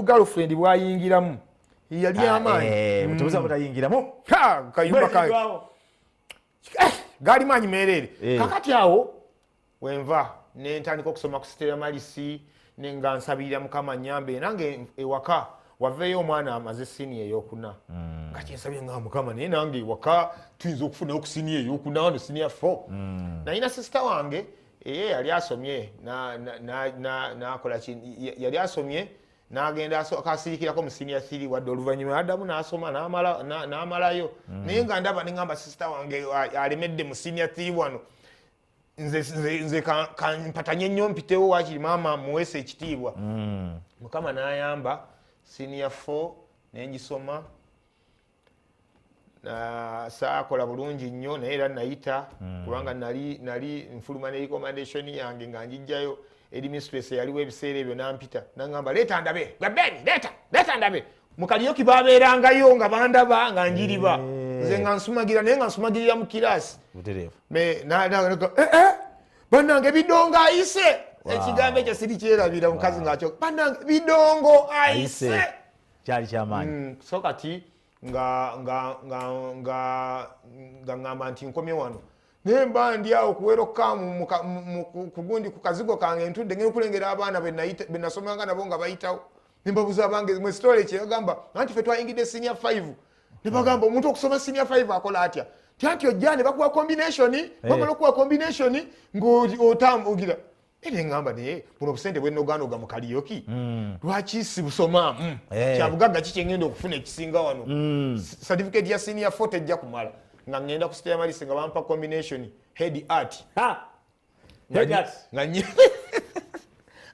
girlfriend bwayingiramu yali amaanyi mutubuza mutayingiramu kayumba kayo gali manyi merere kakati awo wenva nentandika okusoma ku Stella Malisi nenga nsabirira mukama nyambe nange ewaka waveyo omwana amaze senior eyokuna kati nsabye nga mukama naye nange ewaka tuyinza okufuna ku senior eyokuna wano senior 4 na ina sister wange yali asomye nakola yali asomye n'agenda akasirikirako mu senior 3 wadde oluvannyuma addamu n'asoma n'amalayo naye nga ndaba neŋŋamba sister wange alemedde mu senior 3 wano nze kampatanye nnyo mpitewo wakiri maama muweesa ekitiibwa mukama n'ayamba senior 4 nengisoma saakola bulungi nnyo naye era nayita kubanga nali nfuluma ne recommendation yange nga njijjayo eri mistress yaliwo ebiseera ebyo nampita nangamba leeta ndabe gabeni leeta ndabe mu Kariyoki babeerangayo nga bandaba nga njiriba nze nga nsumagira naye nga nsumagirira mu kirasi bannange bidongo ayise ekigambo ekyo siri kyerabira mukazi ngakyo bannange bidongo ayise kyali kyamaanyi so kati nga ngamba nti nkomye wano nemba ndi awo kuweroka kugundi ku kazigo kange ntudde ngene kulengera abaana be nasomanga nabo nga bayitawo nembabuza abange mwe story kye yagamba anti fe twayingidde senior 5 ne bagamba omuntu okusoma senior 5 akola atya tanti ojjane bakuwa combination bamala okuwa combination ng'otambugira ene ngamba naye buno busente bw'ennoganoga mu Kariyoki lwaki si busoma kyabugagga kikyengenda okufuna ekisinga wano certificate ya senior 4 tejja kumala nga ngenda ku Stella Malisi nga bampa combination head art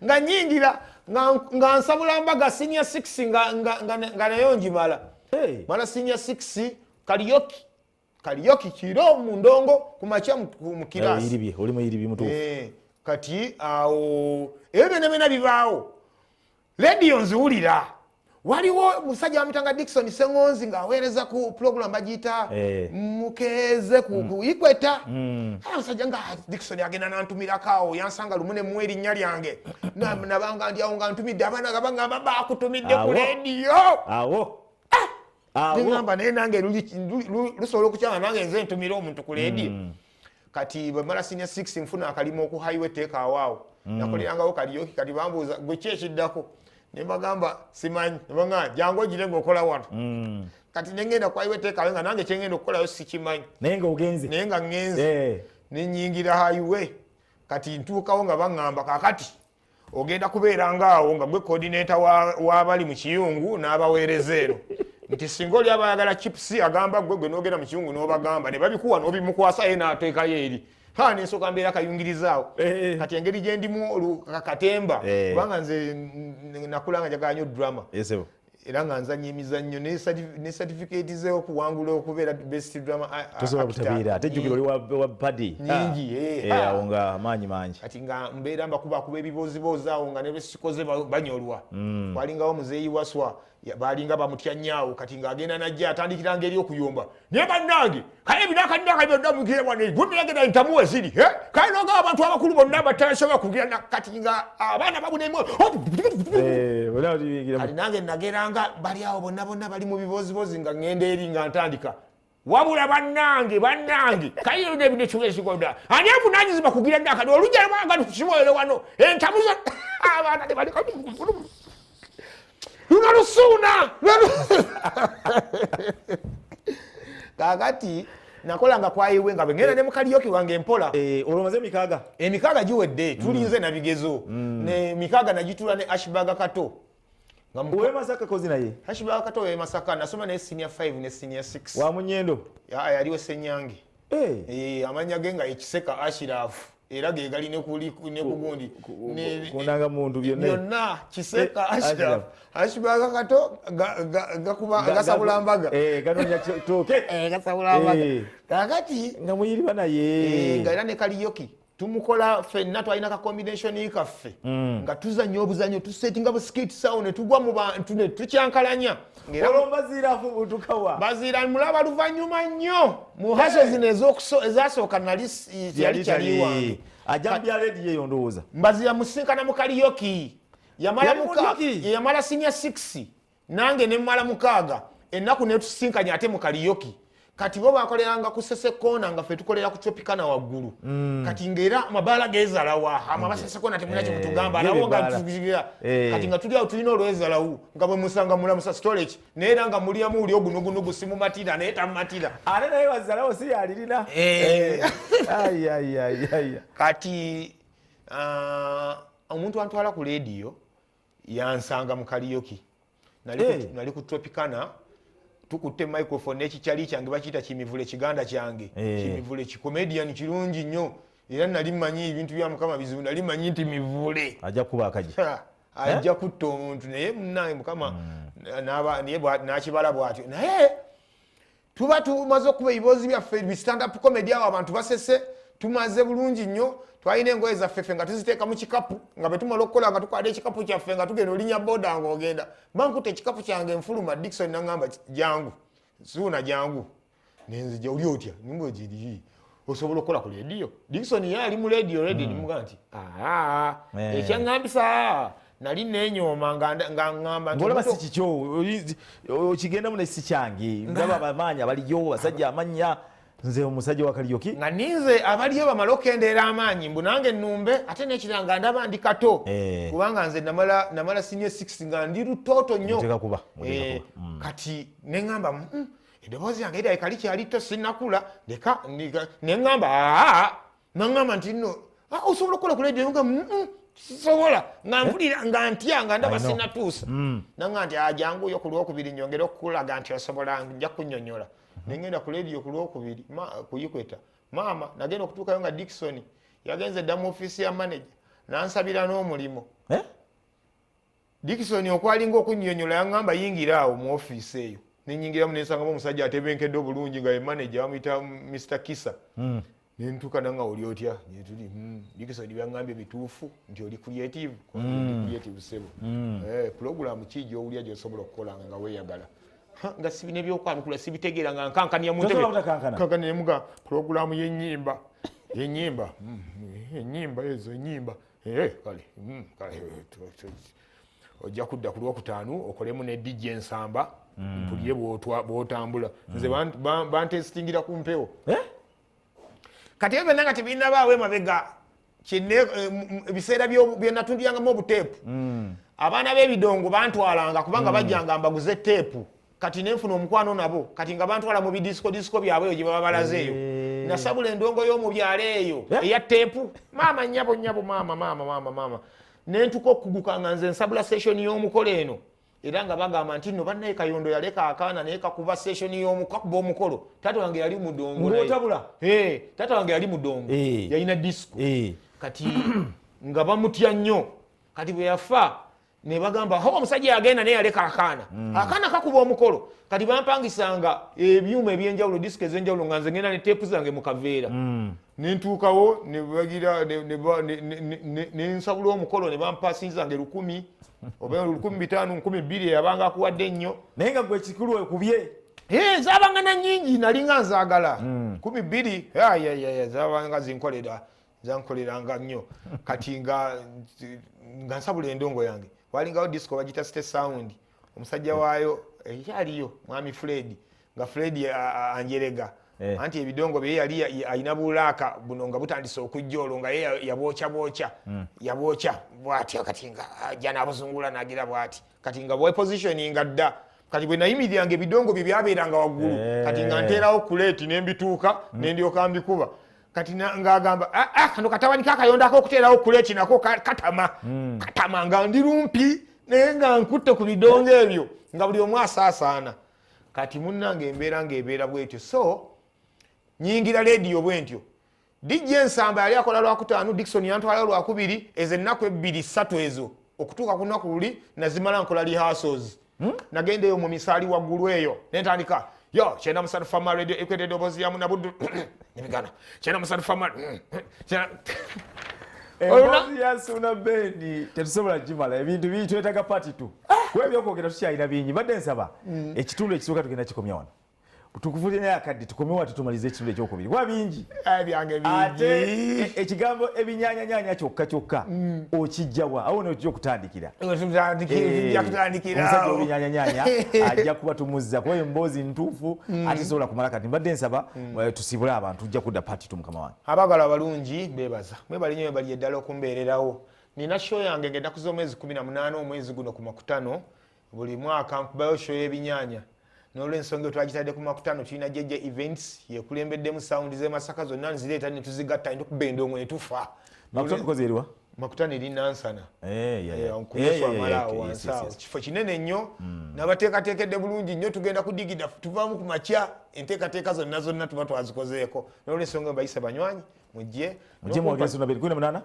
nga nyingira nga nsabula mbaga senior 6 nga nayo njimala mala senior 6 Kariyoki kiro mu ndongo kumacha mu kirasi olimu iribi mutufu kati awo ebyo bibaawo radio nziwulira waliwo musajja amutanga Dickson Sengonzi nga aweereza ku program bagiyita mukeeze ku ikweta musajja nga Dickson agenda nantumirako yansanga lumune mu erinnya lyange nabanga ndi awo nga ntumidde abaana gabanga bakutumidde ku radio awo ngamba naye nange lusobola okukyanga nange nze ntumira omuntu ku radio kati bamala senior 6 nfuna akalimo ku highway take awaawo nakolerangawo Kariyoki kati bambuuza gwe ki ekiddako ne mbagamba simanyi nebanga jangu ogire ng'okola wano kati nengenda ku highway take awe nga nange kyengenda okukolayo sikimanyi naye nga ogenze naye nga ngenze nenyingira highway kati ntuukawo nga baŋŋamba kakati ogenda kubeera ngaawo nga gwe coordinator w'abali mu kiyungu n'abaweereza eno nti singa oli abayagala chips agamba gwe n'ogenda mu kiyungu n'obagamba ne babikuwa n'obimukwasa ye n'ateekayo eri nensooka mbeera kayungirizaawo kati engeri gye ndimu katemba kubanga nze nakulanga njagala nnyo drama era nga nzanya emizannyo ne certificate ze okuwangula okubeera best drama tosobola kutabiira ate jjukira oli wa padi nyingi awo nga maanyi mangi kati nga mbeera mbakuba ebiboozibozi awo nga ne besikoze banyolwa walingawo muzeeyi waswa balinga bamutya nnyawo kati ng'agenda najja atandikira ngeri okuyomba naye bannange kale ebinakadinaka byonna mugire wano bunagenda ntamuwe ziri kale noga abantu abakulu bonna batasobola kugira kati nga abaana babunemu kati nange nageranga bali awo bonna bali mu biboozibozi nga ngenda eri nga ntandika wabula bannange kayiro nebino kiwekigoda ani avunanyizibwa kugira nakati olujja lwanga tukiboere wano entamuza abaana tebali lunalusuuna kakati nakolanga kwayiwe nga bwengenda ne mu Kariyoki wange mpola olwomaze emikaaga giwedde tulinze na bigezo ne mikaaga nagitula ne Ashbaga Kato uwe Masaka kozi naye Ashbaga Kato we Masaka nasoma ne senior 5 ne senior 6 wa Munyendo yaliwo Senyange amanya genga ekiseka Ashirafu era ge gali ne kugundi kunanga muntu byonna kiseka Ashbaga Kato gakuba gasabula mbaga ganonya toke gasabula mbaga kakati nga muyiriba naye nga era ne Kariyoki tumukola fenna twalina ka combination kaffe nga tuzannya obuzanyo tusettinga bu skate sound ne tugwa mu bantu ne tukyankalanya Olombaziira afubutukawa bazira mulaba luvannyuma nnyo mu haso zino ezasooka nali yali kyali wange ajambya ledi yeyo ndowooza mbazira musinkana mu Kariyoki yamala senior 6 nange ne mmala mukaaga ennaku ne tusinkanya ate mu Kariyoki kati bo bakoleranga ku Sesekona nga ffe tukolera ku Tropicana waggulu kati ngera amabala gezalawa amabaseseko nate munache mutugamba nawo nga tugigira kati nga tuli awo tulina olwezalawo nga bwe musanga mulamusa storage neera nga muliamu uli ogunugunugu simu matira neeta matira ate naye wazalawo si yalirina kati omuntu antwala ku radio yansanga mu Kariyoki nali ku Tropicana tukutte microphone n'ekikyali kyange bakiyita kimivule kiganda kyange kimivule comedian kirungi nnyo era nali mmanyi ebintu bya Mukama bizibu nali mmanyi nti mivule ajja kuba akaji ajja kutta omuntu naye munange Mukama n'akibala bw'atyo naye tuba tumaze okuba ebiboozi byaffe stand up comedy awo abantu basese tumaze bulungi nnyo twalina engoye zaffe nga tuziteeka mu kikapu nga bwe tumala okukola nga tukwata ekikapu kyaffe nga tugenda olinya boda ng'ogenda bankutte ekikapu kyange nfuluma Dickson n'angamba jangu Suuna jangu nenzija oli otya nimbo giri osobola okukola ku radio Dickson ye ali mu radio nimugamba nti ekyaŋŋambisa nali neenyooma nga ŋŋamba ng'olaba si kikyo okigenda mu ne si kyange ndaba abamanyi abaliyo basajja amanya nze omusajja wa Kariyoki nga ninze abaliyo bamala okendeera amaanyi mbu nange nnumbe ate n'ekiranga ndaba ndi kato kubanga nze namala senior 6 nga ndi lutooto nnyo kati neŋŋamba eddoboozi yange erabika likyali to sinnakula neŋŋamba naŋŋamba nti nno osobola okukola ku radio nga sisobola nga mpulira nga ntya nga ndaba sinnatuusa naŋŋamba nti janguyo ku lwokubiri nyongera okukulaga nti osobola nja kunnyonnyola nengenda ku radio ku lwokubiri kuyikweta maama nagenda okutuukayo nga Dickson yagenze dda mu ofiisi ya manager nansabira n'omulimu Dickson okwalinga okunnyonnyola yaŋŋamba yingira awo mu ofiisi eyo nenyingiramu nensangamu omusajja atebenkedde obulungi nga ye manager bamuyita Mr. Kisa nentuuka nanga oli otya netuli Dickson byaŋŋambye bituufu nti oli creative sebo program ki gy'owulya gy'osobola okukolanga nga weeyagala nga sibine byokwanukula sibitegeera nga nkankania mu ntebe kankana nemuga programu y'ennyimba ezo ennyimba kale ojja kudda ku lwokutaano okolemu ne DJ Ensamba mpulire bw'otambula nze bantestingira ku mpewo kati ebyo nanga tebirina baawe mabega ebiseera bye natundirangamu obuteepu abaana b'ebidongo bantwalanga kubanga bajjanga mbaguze teepu kati nenfuna omukwano nabo kati nga bantwala mu bidisco byabwe eyo gye baba balazeeyo nasabula endongo y'omu byalo eyo eya teepu maama nyabo maama nentuka okuguka nga nze nsabula session y'omukolo eno era nga bagamba nti nno bannaye Kayondo yaleka akaana naye kakuba session y'omukakuba omukolo taata wange yali mudongo taata wange yali mudongo yalina disco kati nga bamutya nnyo kati bwe yafa ne bagamba omusajja yagenda naye yaleka akaana kakuba omukolo kati bampangisanga ebyuma ebyenjawulo disco ez'enjawulo nga nze ngenda ne teepu zange mu kaveera nentuukawo nensabula omukolo ne bampasinzanga 1,000 oba 1,500 1,200 eyabanga akuwadde ennyo naye nga gwe ekikulu ekubye zabanga na nnyingi nalinga nzaagala 2,000 zabanga zankoleranga nnyo kati nga nsabula endongo yange walingawo disco bagita State Sound omusajja waayo ekyaliyo mwami Fred nga Fred anjerega anti ebidongo bye yali alina bulaaka buno nga butandise okujja olwo nga ye yabwokya bw'atyo kati nga ajja n'abuzungula n'agira bw'ati kati nga bwe positioninga dda kati bwe nayimiriranga ebidongo bye byabeeranga waggulu kati nga nteerawo kuleeti n'embituuka n'endyoka mbikuba kati ng'agamba kano katabani Kayondo ak'okuteerawo kuleeti nako katama nga ndi lumpi naye nga nkutte ku bidongo ebyo nga buli omu asaasaana kati munnange embeera ng'ebeera bwetyo so nyingira radio bwentyo DJ Ensamba yali akola lwakutaano Dickson yantwala lwakubiri ezo ennaku 2-3 ezo okutuuka ku nnaku luli nazimala nkola rehearsals nagendeyo mu misaali waggulu eyo nentandika yo kyenda musatu fama radio ekwete eddoboozi ya Munabuddu nebigana kyenda musatu fama emboozi ya Suuna Ben tetusobola gimala ebintu bitwetaga pati tu kuba ebyokwogera tukyalina bingi badde nsaba ekitundu ekisooka tugenda kikomya wano tukufulire naye akadde tukomewo ate tumalize ekitundu ekyokubiri kuba bingi byange ate ekigambo ebinyanyanyanya kyokka okijjawa awo ne kijja okutandikira omusajja obinyanyanyanya ajja kuba tumuzza kuba emboozi ntuufu ate sobola kumala kati mbadde nsaba tusibule abantu tujja kudda paati tu mukama wange abagala abalungi bebaza mwebali nnyo bali eddala okumbeererawo nina show yange ngenda kuza omwezi 18 omwezi guno ku makutano buli mwaka nkubayo show y'ebinyaanya n'olw'ensonga twagitadde ku makutano tulina jeje events yekulembeddemu sound z'emasaka zonna nzireeta ne tuzigatta ntukuba endongo ne tufa makutano kozerwa makutano eri nansana kifo kinene nnyo n'abateekateekedde bulungi nnyo tugenda kudigida tuvaamu ku makya enteekateeka zonna tuba twazikozeeko n'olw'ensonga bayise banywanyi mujje Suuna Ben 18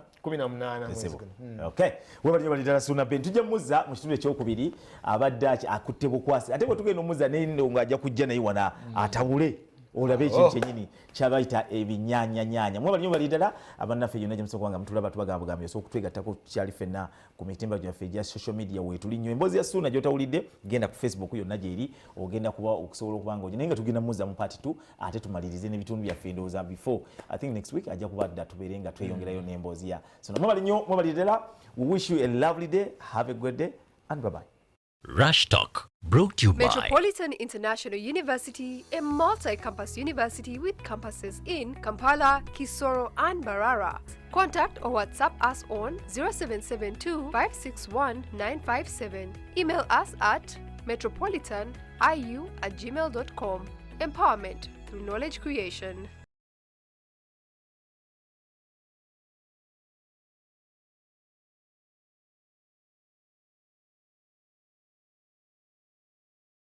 okay webali balidala Suuna Ben tujja muzza mu kitundu ekyokubiri abadde akutte bukwasi ate bwe tugenda omuzza n'endongo ajja kujja naye wana atabule olabe ekintu kyennyini kyabayita ebinyanyanyanya mwebali nnyo balidala abannaffe yonna gyemusobola mutulaba tubagambagambye so okutwegattako kyali ffenna ku mitimba gyaffe egya social media weetuli nnyo emboozi ya Suuna gy'otawulidde genda ku Facebook yonna gyeri ogenda kuba okusobola okuba nga naye nga tugenda muzza mu part 2 ate tumalirize n'ebitundu byaffe endowooza before I think next week ajja kuba dda tubeere nga tweyongerayo n'emboozi ya Suuna mwebali nnyo mwebalidala we wish you a lovely day have a good day and bye bye. Rush Talk brought to you by Metropolitan International University, a multi-campus university with campuses in Kampala, Kisoro and Barara. Contact or WhatsApp us on 0772 561 957. Email us at metropolitaniu@gmail.com. Empowerment through knowledge creation.